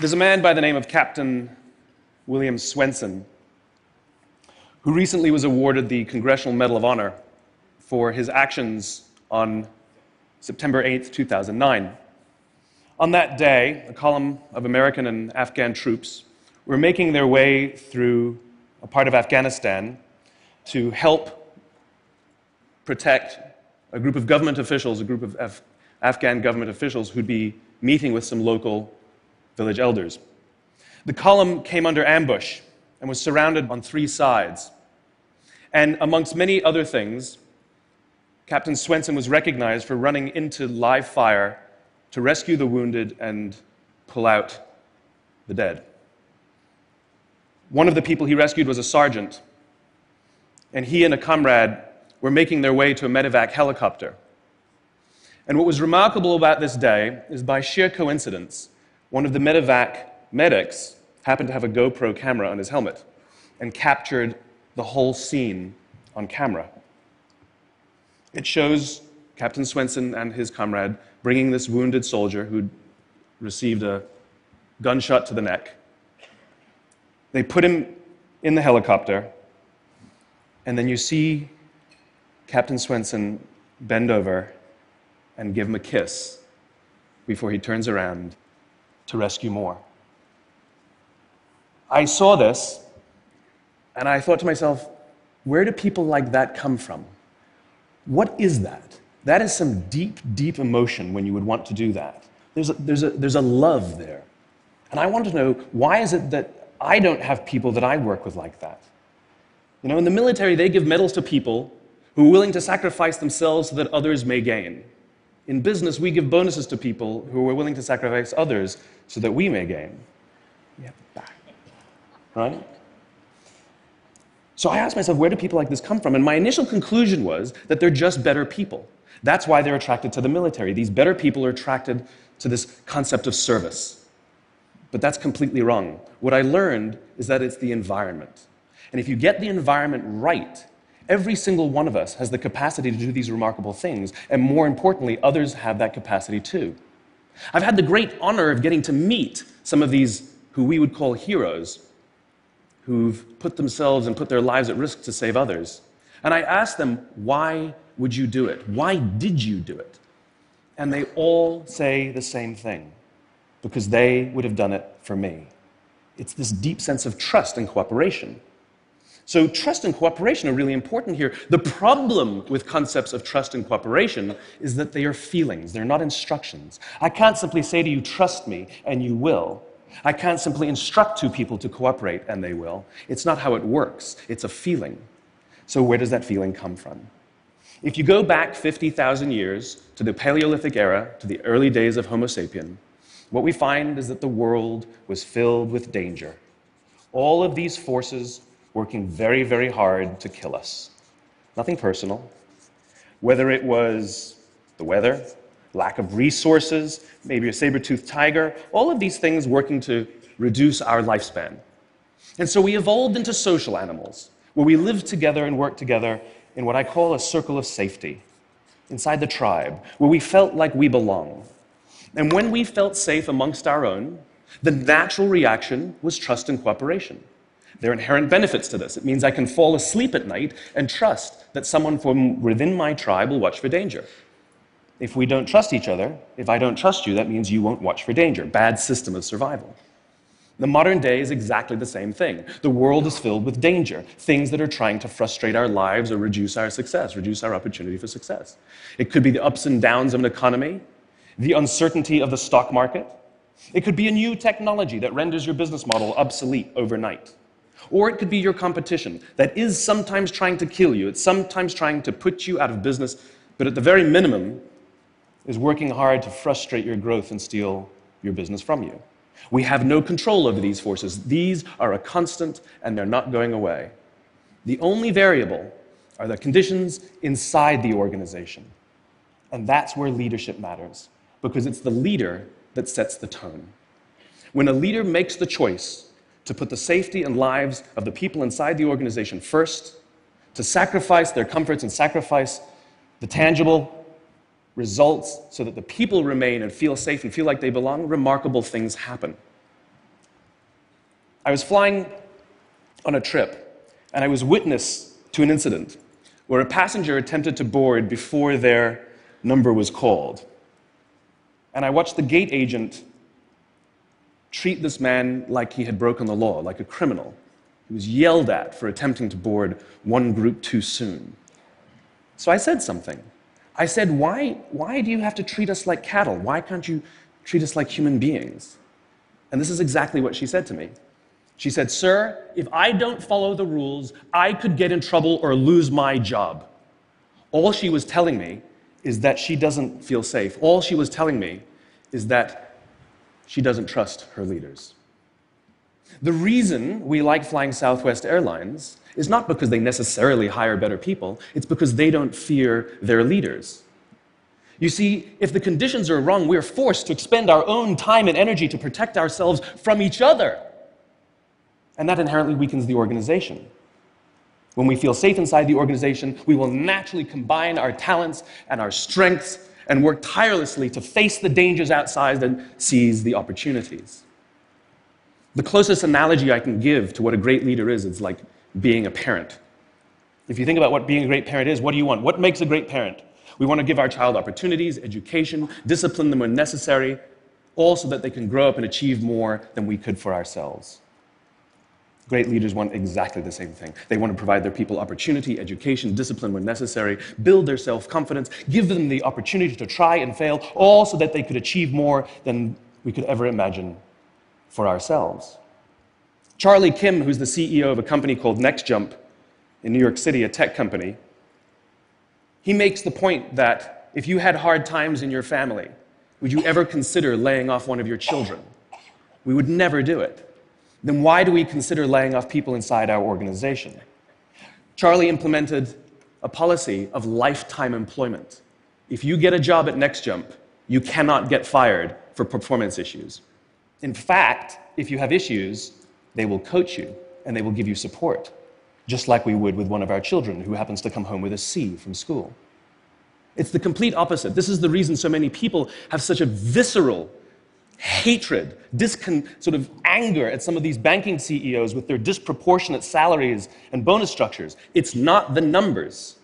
There's a man by the name of Captain William Swenson who recently was awarded the Congressional Medal of Honor for his actions on September 8th, 2009. On that day, a column of American and Afghan troops were making their way through a part of Afghanistan to help protect a group of government officials, a group of Afghan government officials who'd be meeting with some local village elders. The column came under ambush and was surrounded on three sides. And amongst many other things, Captain Swenson was recognized for running into live fire to rescue the wounded and pull out the dead. One of the people he rescued was a sergeant, and he and a comrade were making their way to a medevac helicopter. And what was remarkable about this day is, by sheer coincidence, one of the medevac medics happened to have a GoPro camera on his helmet and captured the whole scene on camera. It shows Captain Swenson and his comrade bringing this wounded soldier who'd received a gunshot to the neck. They put him in the helicopter, and then you see Captain Swenson bend over and give him a kiss before he turns around to rescue more. I saw this, and I thought to myself, where do people like that come from? What is that? That is some deep, deep emotion when you would want to do that. There's a love there. And I want to know, why is it that I don't have people that I work with like that? You know, in the military, they give medals to people who are willing to sacrifice themselves so that others may gain. In business, we give bonuses to people who are willing to sacrifice others so that we may gain. We have it back, right? So I asked myself, where do people like this come from? And my initial conclusion was that they're just better people. That's why they're attracted to the military. These better people are attracted to this concept of service. But that's completely wrong. What I learned is that it's the environment. And if you get the environment right, every single one of us has the capacity to do these remarkable things, and more importantly, others have that capacity too. I've had the great honor of getting to meet some of these who we would call heroes, who've put themselves and put their lives at risk to save others. And I asked them, why would you do it? Why did you do it? And they all say the same thing, because they would have done it for me. It's this deep sense of trust and cooperation. So trust and cooperation are really important here. The problem with concepts of trust and cooperation is that they are feelings. They're not instructions. I can't simply say to you, trust me, and you will. I can't simply instruct two people to cooperate, and they will. It's not how it works. It's a feeling. So where does that feeling come from? If you go back 50,000 years to the Paleolithic era, to the early days of Homo sapien, what we find is that the world was filled with danger. All of these forces working very, very hard to kill us. Nothing personal. Whether it was the weather, lack of resources, maybe a saber-toothed tiger, all of these things working to reduce our lifespan. And so we evolved into social animals, where we lived together and worked together in what I call a circle of safety, inside the tribe, where we felt like we belong. And when we felt safe amongst our own, the natural reaction was trust and cooperation. There are inherent benefits to this. It means I can fall asleep at night and trust that someone from within my tribe will watch for danger. If we don't trust each other, if I don't trust you, that means you won't watch for danger. Bad system of survival. The modern day is exactly the same thing. The world is filled with danger, things that are trying to frustrate our lives or reduce our success, reduce our opportunity for success. It could be the ups and downs of an economy, the uncertainty of the stock market. It could be a new technology that renders your business model obsolete overnight. Or it could be your competition that is sometimes trying to kill you. It's sometimes trying to put you out of business, but at the very minimum is working hard to frustrate your growth and steal your business from you. We have no control over these forces. These are a constant, and they're not going away. The only variable are the conditions inside the organization. And that's where leadership matters, because it's the leader that sets the tone. When a leader makes the choice to put the safety and lives of the people inside the organization first, to sacrifice their comforts and sacrifice the tangible results so that the people remain and feel safe and feel like they belong, remarkable things happen. I was flying on a trip, and I was witness to an incident where a passenger attempted to board before their number was called. And I watched the gate agent treat this man like he had broken the law, like a criminal. He was yelled at for attempting to board one group too soon. So I said something. I said, why do you have to treat us like cattle? Why can't you treat us like human beings? And this is exactly what she said to me. She said, "Sir, if I don't follow the rules, I could get in trouble or lose my job." All she was telling me is that she doesn't feel safe. All she was telling me is that she doesn't trust her leaders. The reason we like flying Southwest Airlines is not because they necessarily hire better people, it's because they don't fear their leaders. You see, if the conditions are wrong, we're forced to expend our own time and energy to protect ourselves from each other. And that inherently weakens the organization. When we feel safe inside the organization, we will naturally combine our talents and our strengths and work tirelessly to face the dangers outside and seize the opportunities. The closest analogy I can give to what a great leader is, it's like being a parent. If you think about what being a great parent is, what do you want? What makes a great parent? We want to give our child opportunities, education, discipline them when necessary, all so that they can grow up and achieve more than we could for ourselves. Great leaders want exactly the same thing. They want to provide their people opportunity, education, discipline when necessary, build their self-confidence, give them the opportunity to try and fail, all so that they could achieve more than we could ever imagine for ourselves. Charlie Kim, who's the CEO of a company called NextJump in New York City, a tech company, he makes the point that if you had hard times in your family, would you ever consider laying off one of your children? We would never do it. Then why do we consider laying off people inside our organization? Charlie implemented a policy of lifetime employment. If you get a job at NextJump, you cannot get fired for performance issues. In fact, if you have issues, they will coach you and they will give you support, just like we would with one of our children who happens to come home with a C from school. It's the complete opposite. This is the reason so many people have such a visceral hatred, sort of anger at some of these banking CEOs with their disproportionate salaries and bonus structures. It's not the numbers.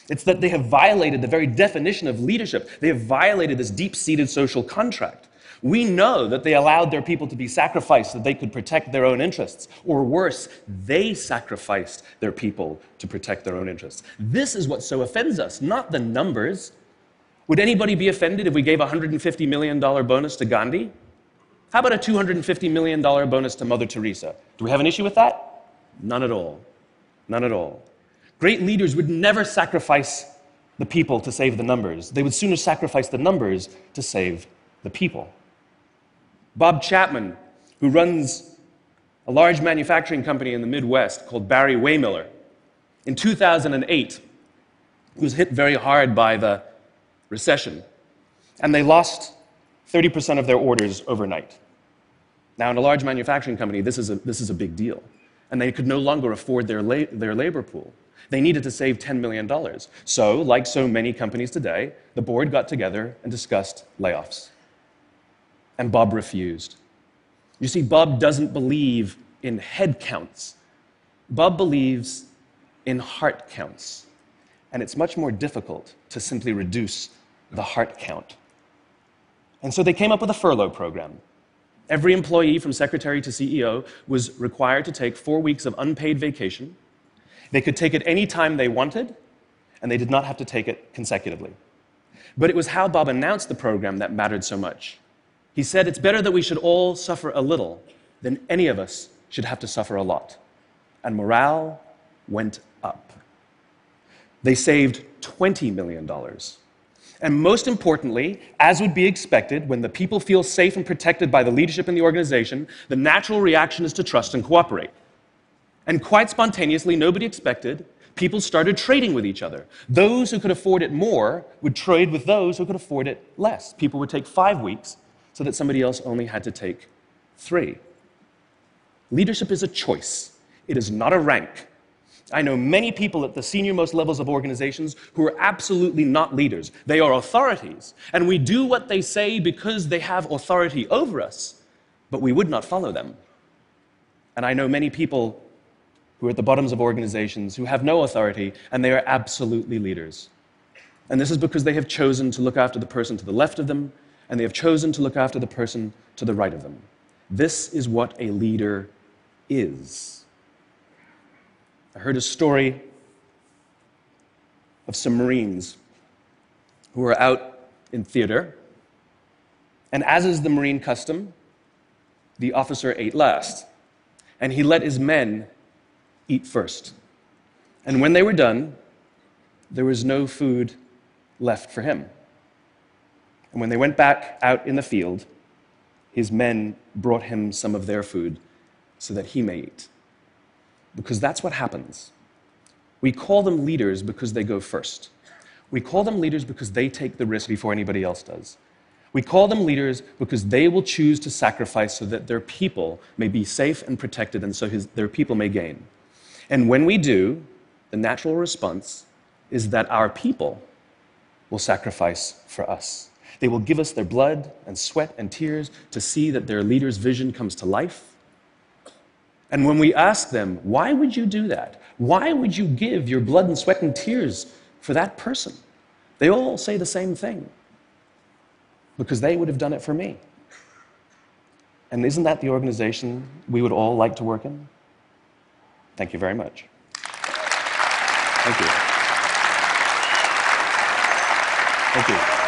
It's that they have violated the very definition of leadership. They have violated this deep-seated social contract. We know that they allowed their people to be sacrificed so that they could protect their own interests. Or worse, they sacrificed their people to protect their own interests. This is what so offends us, not the numbers. Would anybody be offended if we gave a $150 million bonus to Gandhi? How about a $250 million bonus to Mother Teresa? Do we have an issue with that? None at all. None at all. Great leaders would never sacrifice the people to save the numbers. They would sooner sacrifice the numbers to save the people. Bob Chapman, who runs a large manufacturing company in the Midwest called Barry Waymiller, in 2008, was hit very hard by the recession, and they lost 30% of their orders overnight. Now, in a large manufacturing company, this is a big deal, and they could no longer afford their labor pool. They needed to save $10 million. So, like so many companies today, the board got together and discussed layoffs. And Bob refused. You see, Bob doesn't believe in head counts. Bob believes in heart counts. And it's much more difficult to simply reduce the heart count. And so they came up with a furlough program. Every employee, from secretary to CEO, was required to take 4 weeks of unpaid vacation. They could take it any time they wanted, and they did not have to take it consecutively. But it was how Bob announced the program that mattered so much. He said, "It's better that we should all suffer a little than any of us should have to suffer a lot." And morale went up. They saved $20 million. And most importantly, as would be expected, when the people feel safe and protected by the leadership in the organization, the natural reaction is to trust and cooperate. And quite spontaneously, nobody expected, people started trading with each other. Those who could afford it more would trade with those who could afford it less. People would take 5 weeks so that somebody else only had to take 3. Leadership is a choice. It is not a rank. I know many people at the senior-most levels of organizations who are absolutely not leaders. They are authorities, and we do what they say because they have authority over us, but we would not follow them. And I know many people who are at the bottoms of organizations who have no authority, and they are absolutely leaders. And this is because they have chosen to look after the person to the left of them, and they have chosen to look after the person to the right of them. This is what a leader is. I heard a story of some Marines who were out in theater, and as is the Marine custom, the officer ate last, and he let his men eat first. And when they were done, there was no food left for him. And when they went back out in the field, his men brought him some of their food so that he may eat. Because that's what happens. We call them leaders because they go first. We call them leaders because they take the risk before anybody else does. We call them leaders because they will choose to sacrifice so that their people may be safe and protected, and so their people may gain. And when we do, the natural response is that our people will sacrifice for us. They will give us their blood and sweat and tears to see that their leader's vision comes to life. And when we ask them, why would you do that? Why would you give your blood and sweat and tears for that person? They all say the same thing. Because they would have done it for me. And isn't that the organization we would all like to work in? Thank you very much. Thank you. Thank you.